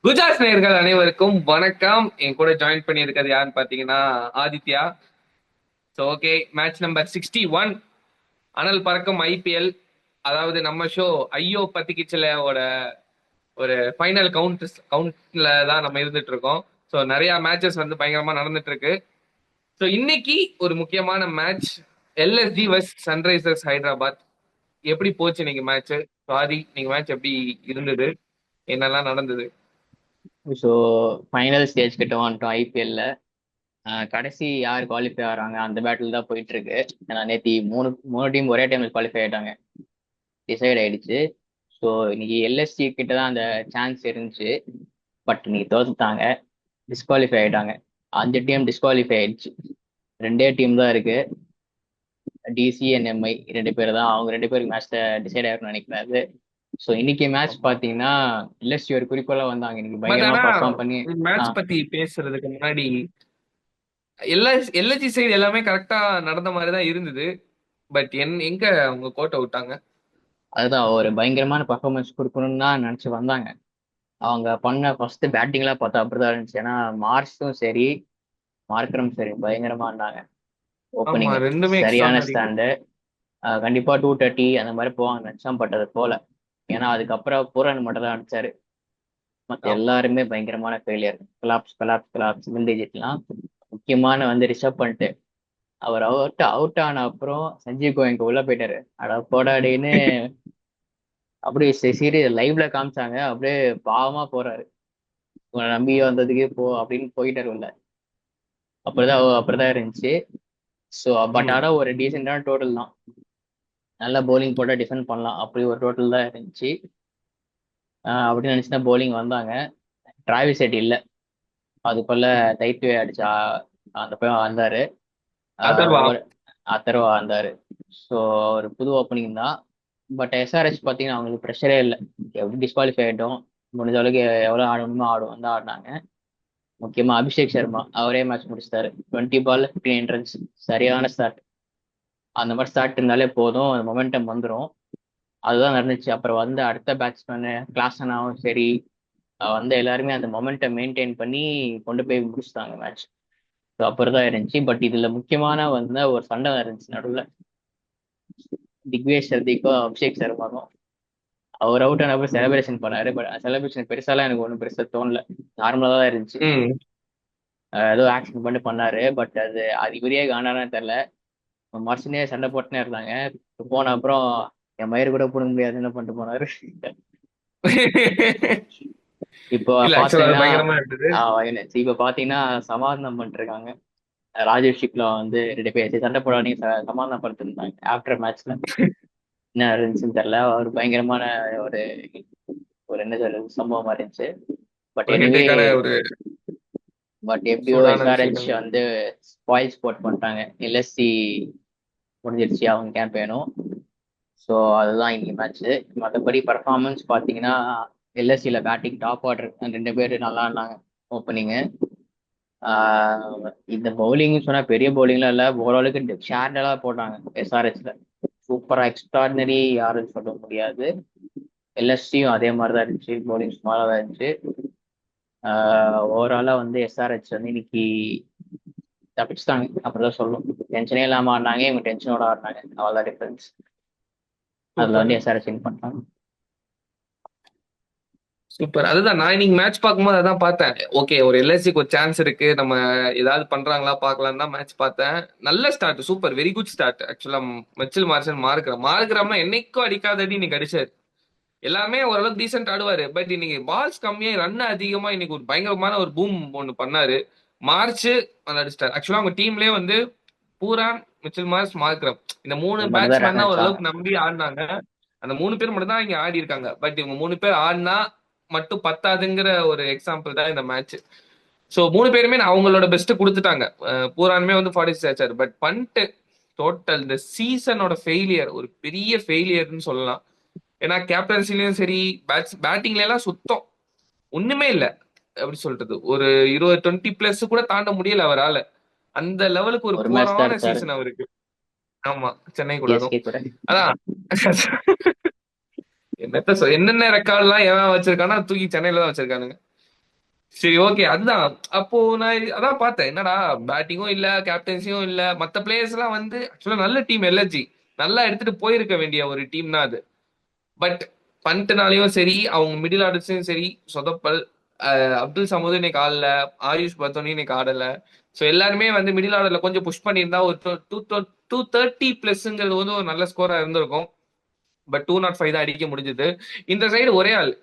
குஜராத் நேயர்கள் அனைவருக்கும் வணக்கம். என் கூட ஜாயின் பண்ணியிருக்கிறது யாருன்னு பாத்தீங்கன்னா Aditya. So okay, match number 61 அனல் பறக்கும் ஐபிஎல். அதாவது நம்ம ஷோ ஐயோ பத்திக்கிச்சலோட ஒரு ஃபைனல் கவுண்ட்ல தான் நம்ம இருந்துட்டு இருக்கோம். ஸோ நிறைய மேட்சஸ் வந்து பயங்கரமா நடந்துட்டு இருக்கு. ஸோ இன்னைக்கு ஒரு முக்கியமான match, LSG versus Sunrisers Hyderabad. எப்படி போச்சு இன்னைக்கு மேட்ச்? சாரி, நீங்க மேட்ச் எப்படி இருந்தது, என்னெல்லாம் நடந்தது? ஸோ ஃபைனல் ஸ்டேஜ் கிட்ட வந்துட்டோம் ஐபிஎல்ல. கடைசி யார் குவாலிஃபை ஆகிறாங்க அந்த பேட்டில் தான் போயிட்டு இருக்கு. ஏன்னா நேத்தி மூணு மூணு டீம் ஒரே டைம்ல குவாலிஃபை ஆயிட்டாங்க, டிசைட் ஆயிடுச்சு. ஸோ இன்னைக்கு எல்எஸ்சி கிட்ட தான் அந்த சான்ஸ் இருந்துச்சு. பட் இன்னைக்கு தோத்துட்டாங்க, டிஸ்குவாலிஃபை ஆயிட்டாங்க. 5 டீம் டிஸ்குவாலிஃபை ஆயிடுச்சு. ரெண்டே டீம் தான் இருக்கு, டிசி அண்ட் எம்ஐ. ரெண்டு பேர் தான், அவங்க ரெண்டு பேருக்கு மேட்ச் டிசைட் ஆயிருக்கும்னு நினைக்கிறாரு. ஸோ இன்னைக்கு மேட்ச் பார்த்தீங்கன்னா எல்எஸ்சி ஒரு குறிக்கோளாக வந்தாங்க, இன்னைக்கு பட் பயங்கரமா ஆனா பர்ஃபார்ம் பண்ணி. ஆ மேட்ச் பத்தி பேசுறதுக்கு முன்னாடி எல்லா எல்எச்சி சைடு எல்லாமே கரெக்டா நடந்த மாதிரி தான் இருந்தது. பட் எங்க அவங்க கோட்டை விட்டாங்க? அதுதான் ஒரு பயங்கரமான பர்ஃபார்மன்ஸ் கொடுக்கணும்னு தான் நினச்சி வந்தாங்க. அவங்க பண்ண ஃபர்ஸ்ட் பேட்டிங்லாம் பார்த்தா அப்படிதான் இருந்துச்சு. ஏன்னா மார்ஸும் சரி, மார்க்கரும் சரி பயங்கரமா இருந்தாங்க. ஆமா, ஓப்பனிங் ரெண்டுமே சரியான எக்ஸ்ட்ரானரி. ஸ்டாண்டு. கண்டிப்பா 230 அந்த மாதிரி போவாங்க நினச்சா, பட் அது போல. ஏன்னா அதுக்கப்புறம் பூரன் மட்டும் தான் அடிச்சாரு. மற்ற ஆமா. எல்லாருமே பயங்கரமான failure, collapse collapse collapse single டிஜிட்லாம். முக்கியமான வந்து ரிஷப் பண்ணிட்டு அவர் அவுட் அவுட் ஆன அப்புறம் சஞ்சீவ் கோயங்க உள்ள போயிட்டாரு. அட போடாடின்னு அப்படியே சீரியஸ் லைவ்ல காமிச்சாங்க. அப்படியே பாவமா போறாரு, உங்களை நம்பி வந்ததுக்கே போ அப்படின்னு போயிட்டாரு உள்ள. அப்படிதான் இருந்துச்சு. ஸோ பட் ம். ஆனால் ஒரு டீசெண்டான டோட்டல் தான். நல்லா bowling போட்டால் டிஃபெண்ட் பண்ணலாம், அப்படி ஒரு டோட்டல் தான் இருந்துச்சு. அப்படின்னு நினச்சி தான் bowling வந்தாங்க. டிராவிஸ் ஹெட் இல்லை, அதுக்குள்ள தைத்துவே அடிச்சா அந்த பையன் வந்தாரு. அதர்வா. ஒரு அத்தர்வா வந்தாரு. ஸோ ஒரு புது ஓப்பனிங் தான். பட் எஸ்ஆர்எச் பார்த்தீங்கன்னா அவங்களுக்கு ப்ரெஷரே இல்லை. எப்படி டிஸ்குவாலிஃபை ஆகிட்டோம், முடிஞ்ச அளவுக்கு எவ்வளோ ஆடணுமோ ஆடுவோம் தான் ஆடினாங்க. முக்கியமா அபிஷேக் சர்மா அவரே மேட்ச் முடிச்சிட்டாரு. 20 பால் 15 ரன்ஸ், சரியான ஸ்டார்ட். அந்த மாதிரி ஸ்டார்ட் இருந்தாலே போதும், அந்த மொமெண்டம் வந்துடும். அதுதான் நடந்துச்சு. அப்புறம் வந்து அடுத்த பேட்ஸ்மேனு கிளாசனாவும் சரி, வந்து எல்லாருமே அந்த மொமெண்டம் மெயின்டைன் பண்ணி கொண்டு போய் முடிச்சுட்டாங்க மேட்ச். ஸோ அப்புறம் தான் இருந்துச்சு. பட் இதுல முக்கியமான வந்து ஒரு சண்டை இருந்துச்சு நடுவில், திக்வேஷ் சர்திக்கும் அபிஷேக் சர்மாக்கும். அவர் அவுட் ஆனப்போ செலிப்ரேஷன் பண்ணாரு. பட் செலிப்ரேஷன் பெருசாலாம் எனக்கு ஒன்றும் பெருசாக தோணல, நார்மலாக தான் இருந்துச்சு. ம். ஏதோ ஆக்ஷன் பண்ணி பண்ணாரு. பட் அது அது இவரே காணான்னு தெரியல. மனுஷனே சண்டை போட்டுனே இருந்தாங்க. போன அப்புறம் என் மயிறு கூட போட முடியாது என்ன பண்ணிட்டு போனாரு. இப்போ இல்ல, ஆக்சுவலா அது பாத்தீங்கன்னா பயங்கரமா இருந்தது. இப்ப பாத்தீங்கன்னா சமாதானம் பண்ணிட்டு இருக்காங்க. ராஜேஷ் சிக்லா வந்து ரெண்டு பேர் சண்டை போடாதீங்க, சமாதானம் படுத்திருந்தாங்க ஆஃப்டர் மேட்ச்ல. என்ன இருந்துச்சுன்னு தெரியல. ஒரு பயங்கரமான ஒரு ஒரு என்ன சொல்றது சம்பவமா இருந்துச்சு. பட் ஒரு எனிவே, ஹெட்டேக்கான ஒரு எப்படியோ சூடான எஸ்ஆர்ஹெச் விஷயங்கள். வந்து ஸ்பாயில் ஸ்போர்ட் பண்ணிட்டாங்க. எல்எஸ்சி முடிஞ்சிருச்சு அவங்க கேம்பெயினும். ஸோ அதுதான் இன்னைக்கு மேட்ச்சு. மற்றபடி பர்ஃபார்மன்ஸ் பார்த்தீங்கன்னா எல்எஸ்சியில் பேட்டிங் டாப் ஆர்டர் ரெண்டு பேர் நல்லா இருந்தாங்க. ஓப்பனிங்கு இந்த பவுலிங்னு சொன்னால் பெரிய பவுலிங்லாம் இல்லை, ஓரளவுக்கு ஷேர்டெல்லாம் போட்டாங்க எஸ்ஆர்ஹெச்ல. சூப்பராக எக்ஸ்ட்ராடினரி யாருன்னு சொல்ல முடியாது. எல்எஸ்சியும் அதே மாதிரி தான் இருந்துச்சு, பவுலிங் சுமாராக தான் இருந்துச்சு. ஓவராலாக வந்து எஸ்ஆர்ஹெச் வந்து இன்னைக்கு தப்பிச்சுட்டாங்க அப்படிதான் சொல்லணும். டென்ஷனே இல்லாமல் ஆடினாங்க, இவங்க டென்ஷனோட ஆடினாங்க, அவ்வளோதான் டிஃபரன்ஸ். அதில் சூப்பர். வந்து எஸ்ஆர்ஹெச் வின் பண்ணாங்க. சூப்பர். அதுதான் நான் இன்னைக்கு மேட்ச் பார்க்கும்போது அதான் பார்த்தேன். ஓகே, ஒரு எல்எஸ்சிக்கு ஒரு சான்ஸ் இருக்கு, நம்ம ஏதாவது பண்றாங்களா பார்க்கலாம் தான் மேட்ச் பார்த்தேன். நல்ல start, super, very good start. ஆக்சுவலா மிச்சல் மார்ஷல் மார்க்ராம்னா என்னைக்கும் அடிக்காதடி இன்னைக்கு அடிச்சாரு. எல்லாமே ஓரளவுக்கு டீசென்ட் ஆடுவாரு. பட் இன்னைக்கு பால்ஸ் கம்மியா, ரன் அதிகமா, இன்னைக்கு ஒரு பயங்கரமான ஒரு பூம் ஒன்னு பண்ணாரு. மார்ச் நல்லா அடிச்சிட்டாரு. ஆக்சுவலா அவங்க டீம்லயே வந்து பூரான், மிச்சல் மார்ஸ், மார்க்ரம், இந்த மூணு இது மட்டும் தான் பேட்ஸ்மேன் ரன் தான் அடிச்சாங்க. ஓரளவுக்கு நம்பி ஆடினாங்க. அந்த மூணு பேர் மட்டும் தான் இங்க ஆடி இருக்காங்க. பட் இவங்க மூணு பேர் ஆடினா மட்டும் பத்தாதுங்கிற ஒரு எக்ஸாம்பிள் தான் இந்த மேட்ச். சோ மூணு பேருமே அவங்களோட பெஸ்ட் கொடுத்துட்டாங்க. பூரானுமே வந்து 46 ஆச்சாரு. பட் பண்ணிட்டு டோட்டல் இந்த சீசனோட ஃபெயிலியர், ஒரு பெரிய ஃபெயிலியர்னு சொல்லலாம். ஏன்னா கேப்டன்சிலையும் சரி, பேட்டிங்ல எல்லாம் சுத்தம் ஒண்ணுமே இல்ல. எப்படி சொல்றது, ஒரு 20 பிளஸ் கூட தாண்ட முடியல அவரால. அந்த லெவலுக்கு ஒரு ஒரு மேட்ச் தான் புவரான எடுத்தாரு சீசன் அவருக்கு. ஆமா, சென்னை கூட அதுவும். சிஎஸ்கே கூட. அதான். என்னென்ன ரெக்கார்ட் எல்லாம் எவன் வச்சிருக்கானா தூக்கி சென்னையில தான் வச்சிருக்கானுங்க. சரி, ஓகே. அதுதான். அப்போ நான் அதான் பார்த்தேன். என்னடா பேட்டிங்கும் இல்ல, கேப்டன்சியும் இல்ல. மத்த பிளேயர்ஸ் எல்லாம் வந்து ஆக்சுவலா நல்ல டீம் எல்எஸ்ஜி. நல்லா எடுத்துட்டு போயிருக்க வேண்டிய ஒரு டீம் தான் அது. பட் பண்ட்னாலயும் சரி, அவங்க மிடில் ஆர்டர்ஸையும் சரி, சொதப்பல். அப்துல் சமூது இன்னைக்கு ஆடல. ஆயுஷ் பத்தோனி இன்னைக்கு ஆடல. ஸோ எல்லாருமே வந்து மிடில் ஆர்டர்ல கொஞ்சம் புஷ் பண்ணியிருந்தா ஒரு 230 பிளஸ்ங்கிறது வந்து ஒரு நல்ல ஸ்கோரா இருந்திருக்கும். பட் 205 தான் அடிக்க முடிஞ்சது. இந்த சைடு ஒரே ஆள்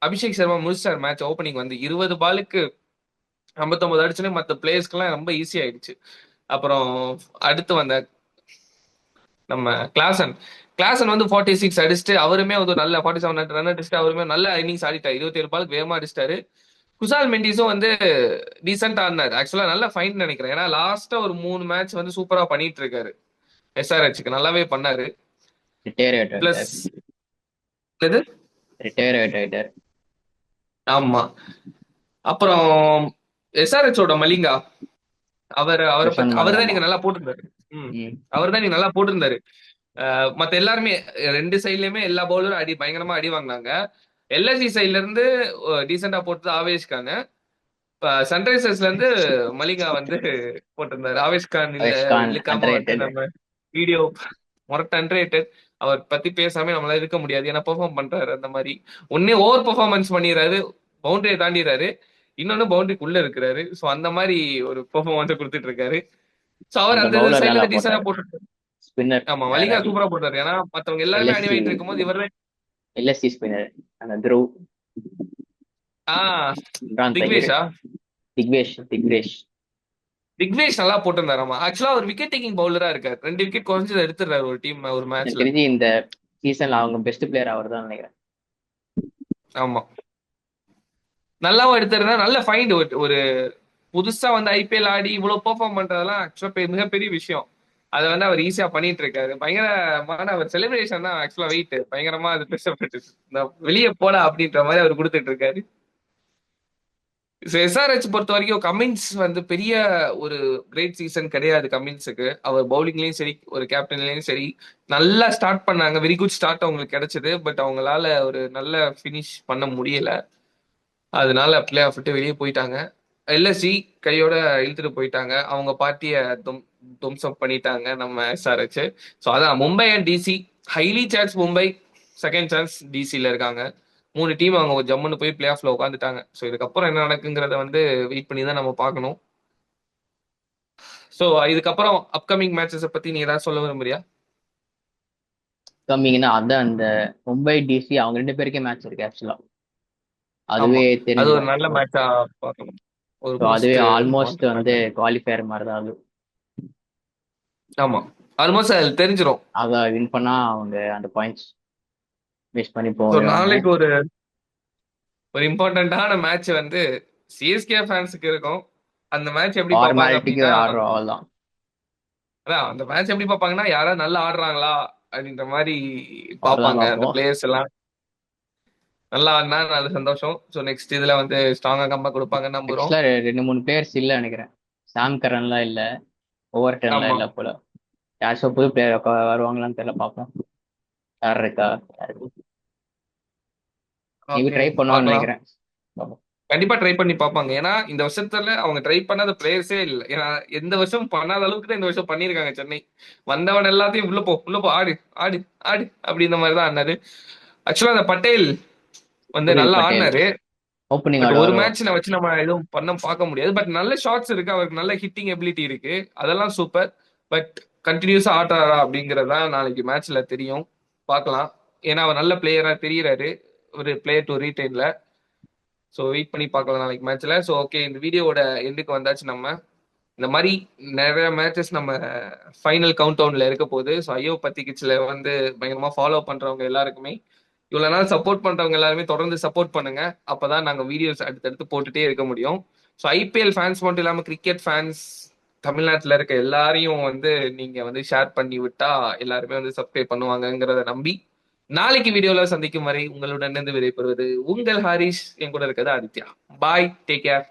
அபிஷேக் சர்மா முடிச்சார் மேட்ச். ஓப்பனிங் வந்து 20 பாலுக்கு 59 அடிச்சுன்னு மற்ற பிளேயர்ஸ்க்கெல்லாம் ரொம்ப ஈஸி ஆயிடுச்சு. அப்புறம் அடுத்து வந்த நம்ம கிளாசன் கிளாசன் வந்து 46 அடிச்சுட்டு அவருமே வந்து நல்ல 47 ரன் அடிச்சுட்டு அவருமே நல்ல இன்னிங்ஸ் ஆடிட்டாரு. 27 பாலுக்கு வேகமா அடிச்சிட்டாரு. குசால் மெண்டிஸும் வந்து டீசென்ட் ஆடினார். ஆக்சுவலா நல்ல ஃபைன் நினைக்கிறேன். ஏன்னா லாஸ்டா ஒரு 3 மேட்ச் வந்து சூப்பரா பண்ணிட்டு இருக்காரு. எஸ்ஆர்ஹெச்சுக்கு நல்லாவே பண்ணாரு. ரிட்டையர் ஆயிட்டார். பிளஸ் இது ரிட்டையர் ஆயிட்டார். ஆமா. அப்புறம் எஸ்ஆர்ஹெச்சோட மலிங்கா அவர் அவரை பத்தி பிரசாந்த் அவர் தான் மலிங்கமா. நீங்க நல்லா போட்டிருந்தாரு. ம். ம். அவர் தான் நீங்க நல்லா போட்டிருந்தாரு. மத்த எல்லாருமே ரெண்டு சைட்லயுமே எல்லா பவுலரும் பயங்கரமா அடி வாங்கினாங்க. எல்எஸ்சி சைட்ல இருந்து டீசெண்டா போட்டது ஆவேஷ் கான். சன்ரைசர்ஸ்ல இருந்து மலிங்கா வந்து போட்டிருந்தாரு. ஆவேஷ் கான் இல்ல ஆயுஷ் கான் இழுக்காம வந்து அண்டர்ரேட்டட். நம்ம வீடியோ மொரட்டு அன்ரேட்டட். அவர் பத்தி பேசாம நம்மளால இருக்க முடியாது. ஏன்னா பெர்ஃபார்ம் பண்றாரு அந்த மாதிரி. ஒன்னே ஓவர் பெர்ஃபார்மன்ஸ் பண்ணிடுறாரு. பவுண்டரியை தாண்டிடுறாரு. இன்னொன்னு பவுண்டரிக்குள்ள இருக்கிறாரு. சோ அந்த மாதிரி ஒரு பெர்ஃபார்மன்ஸ் கொடுத்துட்டு இருக்காரு. சோ அவர் அந்த அந்த பவுலர் சைட்ல நல்லா இருந்து டீசெண்டா போட்டாரு. போட்டு ஸ்பின்னர் ஆமா வேற. மலிங்கா சூப்பரா போட்டாரு. ஏன்னா மத்தவங்க எல்லாருமே அடி எல்எஸ்சி வாங்கிட்டு இருக்கும்போது இவர் எல்எஸ்சி ஸ்பின்னர் அந்த த்ருவ். ஆஹ் இம்ரான் தகிர். திக்வேஷா திக்வேஷ். திக்வேஷ் நல்லா போட்டிருந்தாராமா. ஆக்சுவலா அவர் விக்கெட் டேக்கிங் பவுலரா இருக்காரு. 2 விக்கெட் குறைஞ்சது எடுத்துறாரு ஒரு டீம் ஒரு எனக்கு மேட்ச்ல. தெரிஞ்சு இந்த சீசன்ல அவங்க பெஸ்ட் பிளேயர் அவர் தான் நினைக்கிறேன். ஆமா நல்லாவும் எடுத்துருந்தா நல்ல ஃபைண்ட். ஒரு புதுசா வந்து ஐபிஎல் ஆடி இவ்வளவு பெர்ஃபார்ம் பண்றதெல்லாம் ஆக்சுவலா மிகப்பெரிய விஷயம். அதை வந்து அவர் ஈஸியா பண்ணிட்டு இருக்காரு. பயங்கரமான அவர் செலிப்ரேஷன் தான் ஆக்சுவலா வெயிட் பயங்கரமா அது பேசப்பட்டு இந்த வெளியே போடா அப்படின்ற மாதிரி அவர் கொடுத்துட்டு இருக்காரு. எஸ்ஆர்ஹெச் பொறுத்த வரைக்கும் கமின்ஸ் வந்து பெரிய ஒரு கிரேட் சீசன் கிடையாது கமின்ஸுக்கு. அவர் பவுலிங்லயும் சரி ஒரு கேப்டன்லயும் சரி நல்லா ஸ்டார்ட் பண்ணாங்க. வெரி குட் ஸ்டார்ட் அவங்களுக்கு கிடைச்சது. பட் அவங்களால ஒரு நல்ல ஃபினிஷ் பண்ண முடியல. அதனால பிளே ஆஃப் விட்டு வெளியே போயிட்டாங்க. எல்எஸ்சி கையோட இழுத்துட்டு போயிட்டாங்க. அவங்க பார்ட்டியை தும்சம் பண்ணிட்டாங்க நம்ம எஸ்ஆர்ஹெச். ஸோ அதான் Mumbai and DC highly chance Mumbai, second chance டிசில இருக்காங்க. 3 டீம் அவங்க ஜம்முன்னு போய் பிளே ஆஃப்ல உட்காந்துட்டாங்க. ஸோ இதுக்கப்புறம் என்ன நடக்குங்கிறத வந்து வெயிட் பண்ணி தான் நம்ம பார்க்கணும். ஸோ இதுக்கப்புறம் அப்கமிங் மேட்சஸை பத்தி நீ ஏதாவது சொல்ல விரும்புறியா? கம்மிங்கன்னா அதான் அந்த மும்பை டிசி அவங்க 2 பேருக்கே மேட்ச் இருக்கு ஆக்சுவலா. ஆமா அதுவே அது ஒரு தெரிஞ்சிடும். நல்ல மேட்சா பார்க்கணும். ஒரு ஸோ அதுவே மோஸ்ட் ஆல்மோஸ்ட் இம்பார்ட்டன்ட் வந்து மேட்ச். குவாலிஃபயர் மாதிரி தான் அது. ஆமா ஆல்மோஸ்ட் அது தெரிஞ்சிடும். அதை வின் பண்ணா அவங்க அந்த பாயிண்ட்ஸ் மிஸ் பண்ணி ஸோ போயிடுவாங்க. நாளைக்கு ஒரு ஒரு இம்பார்ட்டன்டான மேட்ச் வந்து சிஎஸ்கே ஃபேன்ஸுக்கு இருக்கும். அந்த மேட்ச் எப்படி பார்ப்பாங்க ஃபார்மாலிட்டிக்கு அப்படின்னா ஆடுறோம் அவ்வளோதான். அதான் அந்த மேட்ச் எப்படி பார்ப்பாங்கன்னா யாராவது நல்லா ஆடுறாங்களா அப்படின்ற மாதிரி அவ்வளோதான் பார்ப்பாங்க. அந்த பார்ப்போம். பிளேயர்ஸ் எல்லாம் நல்லா ஆடினா நல்ல சந்தோஷம். ஸோ நெக்ஸ்ட் இதுல வந்து ஸ்ட்ராங்கா கம்பேக் கொடுப்பாங்கன்னு நம்புறோம். ஆக்சுவலா 2 3 பிளேயர்ஸ் இல்லை நினைக்கிறேன். சாம் கரன்லாம் இல்லை. ஓவர்டன்லாம் ஆமா இல்லை போல. யாராச்சும் புது பிளேயர் வருவாங்களான்னு தெரியல, பார்ப்போம். யார் இருக்கா யாருக்கு. மேபி ஓகே ட்ரை பண்ணுவான்னு பார்க்கலாம். நினைக்கிறேன். பார்ப்போம். கண்டிப்பா ட்ரை பண்ணி பார்ப்பாங்க. ஏன்னா இந்த வருஷத்துல அவங்க ட்ரை பண்ணாத பிளேயர்ஸே இல்லை. ஏன்னா எந்த வருஷம் பண்ணாத அளவுக்கு தான் இந்த வருஷம் பண்ணியிருக்காங்க சென்னை. வந்தவன் எல்லாத்தையும் உள்ள போ ஆடு ஆடு ஆடு அப்படின்ற மாதிரி தான் ஆடினாரு. ஆக்சுவலா அந்த பட்டேல் வந்து புரியுது நல்லா பட்டேல். ஆடினாரு. ஓப்பனிங் பட் ஒரு ஆடுவாரோ. மேட்ச்ல வச்சு நம்ம எதுவும் பண்ண பார்க்க முடியாது. பட் நல்ல ஷாட்ஸ் இருக்கு. அவருக்கு நல்ல ஹிட்டிங் எபிலிட்டி இருக்கு. அதெல்லாம் சூப்பர். பட் கண்டினியூஸா ஆடுறாரா அப்படிங்கறதா நாளைக்கு மேட்ச்ல தெரியும். பார்க்கலாம். ஏன்னா அவர் நல்ல பிளேயரா தெரியறாரு. ஒரு பிளேயர் டு ரீடைன்ல. ஸோ வெயிட் பண்ணி பார்க்கலாம் நாளைக்கு மேட்ச்ல. ஸோ ஓகே இந்த வீடியோவோட எண்டுக்கு வந்தாச்சு நம்ம. இந்த மாதிரி நிறைய மேட்சஸ் நம்ம ஃபைனல் கவுண்ட் டவுன்ல இருக்க போகுது. ஸோ ஐயோ பத்தி கிட்ஸ்ல வந்து பயங்கரமா ஃபாலோ பண்றவங்க எல்லாருக்குமே இவ்வளவு நாள் சப்போர்ட் பண்றவங்க எல்லாருமே தொடர்ந்து சப்போர்ட் பண்ணுங்க. அப்பதான் நாங்க வீடியோஸ் அடுத்தடுத்து போட்டுட்டே இருக்க முடியும். ஸோ ஐபிஎல் ஃபேன்ஸ் மட்டும் இல்லாம கிரிக்கெட் ஃபேன்ஸ் தமிழ்நாட்டில் இருக்க எல்லாரையும் வந்து நீங்க வந்து ஷேர் பண்ணி விட்டா எல்லாருமே வந்து சப்ஸ்கிரைப் பண்ணுவாங்கங்கிறத நம்பி நாளைக்கு வீடியோல சந்திக்கும் வரை உங்களுடன் இருந்து விடைபெறுவது உங்கள் ஹாரிஷ். என் கூட இருக்கிறது ஆதித்யா. பாய், டேக் கேர்.